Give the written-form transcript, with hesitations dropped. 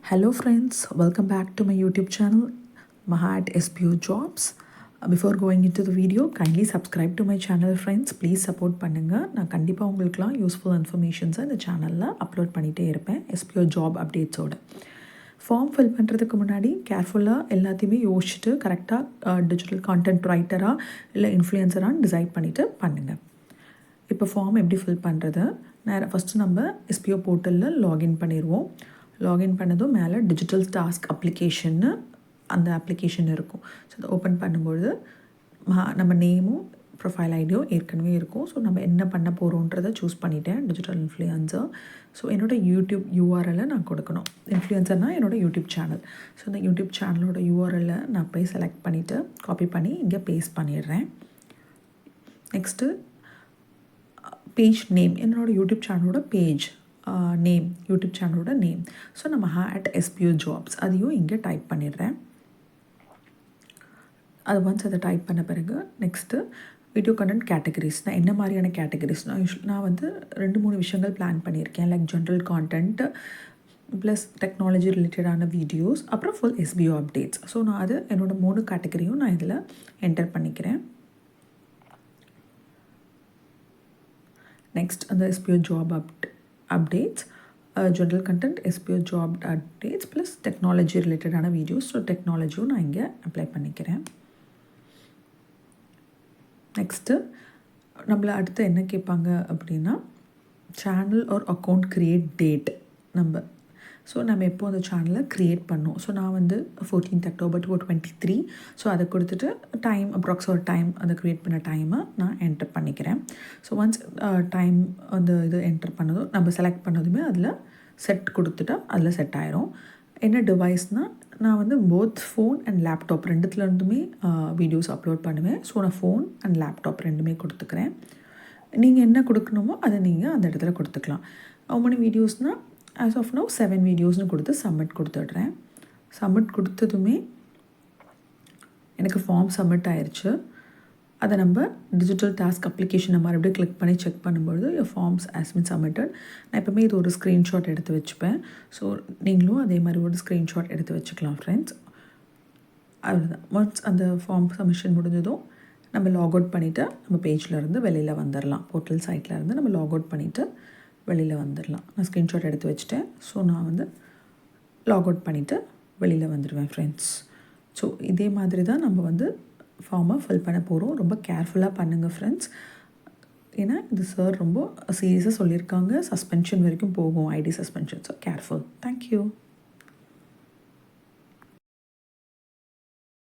Hello friends, welcome back to my YouTube channel Maha at SPO Jobs. Before going into the video, kindly subscribe to my channel friends. Please support பண்ணுங்க. நான் கண்டிப்பா உங்களுக்குலாம் useful இன்ஃபர்மேஷன்ஸை இந்த சேனலில் upload பண்ணிகிட்டே இருப்பேன் SPO job அப்டேட்ஸோட. Form fill பண்ணுறதுக்கு முன்னாடி கேர்ஃபுல்லாக எல்லாத்தையுமே யோசிச்சுட்டு கரெக்டாக டிஜிட்டல் கான்டென்ட் ரைட்டராக இல்லை இன்ஃப்ளூயன்சரான்னு டிசைட் பண்ணிவிட்டு பண்ணுங்கள். இப்போ ஃபார்ம் எப்படி ஃபில் பண்ணுறது? ஃபஸ்ட்டு நம்ம SPO போர்ட்டலில் லாகின் பண்ணிடுவோம். லாகின் பண்ணதும் மேலே டிஜிட்டல் டாஸ்க் அப்ளிகேஷன்னு அந்த அப்ளிகேஷன் இருக்கும். ஸோ அதை ஓப்பன் பண்ணும்பொழுது நம்ம நேமும் ப்ரொஃபைல் ஐடியும் ஏற்கனவே இருக்கும். ஸோ நம்ம என்ன பண்ண போகிறோன்றதை சூஸ் பண்ணிட்டேன், டிஜிட்டல் இன்ஃப்ளூயன்சர். ஸோ என்னோடய யூடியூப் யூஆர்எல்லை நான் கொடுக்கணும். இன்ஃப்ளூயன்சர்னால் என்னோடய யூடியூப் சேனல். ஸோ இந்த யூடியூப் சேனலோட யூஆர்எல்லை நான் போய் செலக்ட் பண்ணிவிட்டு காப்பி பண்ணி இங்கே பேஸ்ட் பண்ணிடுறேன். நெக்ஸ்ட்டு பேஜ் நேம், என்னோடய யூடியூப் சேனலோட பேஜ் நேம், யூடியூப் சேனலோட நேம். ஸோ நம்ம at SPO Jobs அதையும் இங்கே டைப் பண்ணிடுறேன். அது ஒன்ஸ் அதை டைப் பண்ண பிறகு நெக்ஸ்ட்டு வீடியோ கண்டென்ட் கேட்டகரிஸ். நான் என்ன மாதிரியான கேட்டகரிஸ் நான் வந்து 2-3 விஷயங்கள் பிளான் பண்ணியிருக்கேன். Like general content plus technology ரிலேட்டடான வீடியோஸ், அப்புறம் ஃபுல் SBO அப்டேட்ஸ். ஸோ நான் அது என்னோடய 3 கேட்டகரியும் நான் இதில் என்டர் பண்ணிக்கிறேன். நெக்ஸ்ட் அந்த SPO job updates, general content, SPO job updates plus technology related ஆன வீடியோஸ். ஸோ டெக்னாலஜியும் நான் இங்கே அப்ளை பண்ணிக்கிறேன். நெக்ஸ்ட்டு நம்மளை அடுத்து என்ன கேட்பாங்க அப்படின்னா சேனல் ஒரு அக்கௌண்ட் க்ரியேட் டேட் நம்ம எப்போ அந்த சேனலை க்ரியேட் பண்ணோம். ஸோ நான் வந்து 14th October 2023. ஸோ அதை கொடுத்துட்டு டைம் அப்ராக்ஸ் ஒரு டைம் அதை க்ரியேட் பண்ண டைமை நான் என்டர் பண்ணிக்கிறேன். ஸோ ஒன்ஸ் டைம் அந்த இது என்டர் பண்ணதும் நம்ம செலக்ட் பண்ணதுமே அதில் செட் கொடுத்துட்டா அதில் செட் ஆயிரும். என்ன டிவைஸ்னால் நான் வந்து போத் ஃபோன் அண்ட் லேப்டாப் ரெண்டுத்துலேருந்துமே வீடியோஸ் அப்லோட் பண்ணுவேன். ஸோ நான் ஃபோன் அண்ட் லேப்டாப் ரெண்டுமே கொடுத்துக்கிறேன். நீங்கள் என்ன கொடுக்கணுமோ அதை நீங்கள் அந்த இடத்துல கொடுத்துக்கலாம். how many வீடியோஸ்னால் as of now 7 வீடியோஸ்னு கொடுத்து சப்மிட் கொடுத்துட்றேன். சப்மிட் கொடுத்ததுமே எனக்கு ஃபார்ம் சப்மிட் ஆயிடுச்சு. அதை நம்ம டிஜிட்டல் டாஸ்க் அப்ளிகேஷனை மறுபடியும் கிளிக் பண்ணி செக் பண்ணும்பொழுது your forms has been submitted. நான் எப்போவுமே இது ஒரு ஸ்க்ரீன்ஷாட் எடுத்து வச்சுப்பேன். ஸோ நீங்களும் அதே மாதிரி ஒரு ஸ்க்ரீன்ஷாட் எடுத்து வச்சுக்கலாம் ஃப்ரெண்ட்ஸ். அதுதான் ஒன்ஸ் அந்த ஃபார்ம் சப்மிஷன் முடிஞ்சதும் நம்ம லாக் அவுட் பண்ணிவிட்டு நம்ம பேஜ்லேருந்து வெளியில் வந்துடலாம். போர்ட்டல் சைட்லேருந்து நம்ம லாக் அவுட் பண்ணிவிட்டு வெளியில் வந்துடலாம். நான் ஸ்க்ரீன்ஷாட் எடுத்து வச்சுட்டேன். ஸோ நான் வந்து லாக் அவுட் பண்ணிவிட்டு வெளியில் வந்துடுவேன் ஃப்ரெண்ட்ஸ். ஸோ இதே மாதிரி தான் நம்ம வந்து ஃபார்மை ஃபில் பண்ண போகிறோம். ரொம்ப கேர்ஃபுல்லாக பண்ணுங்கள் ஃப்ரெண்ட்ஸ். ஏன்னா இது சார் ரொம்ப சீரியஸாக சொல்லியிருக்காங்க, சஸ்பென்ஷன் வரைக்கும் போகும், ID suspension. So careful. Thank you.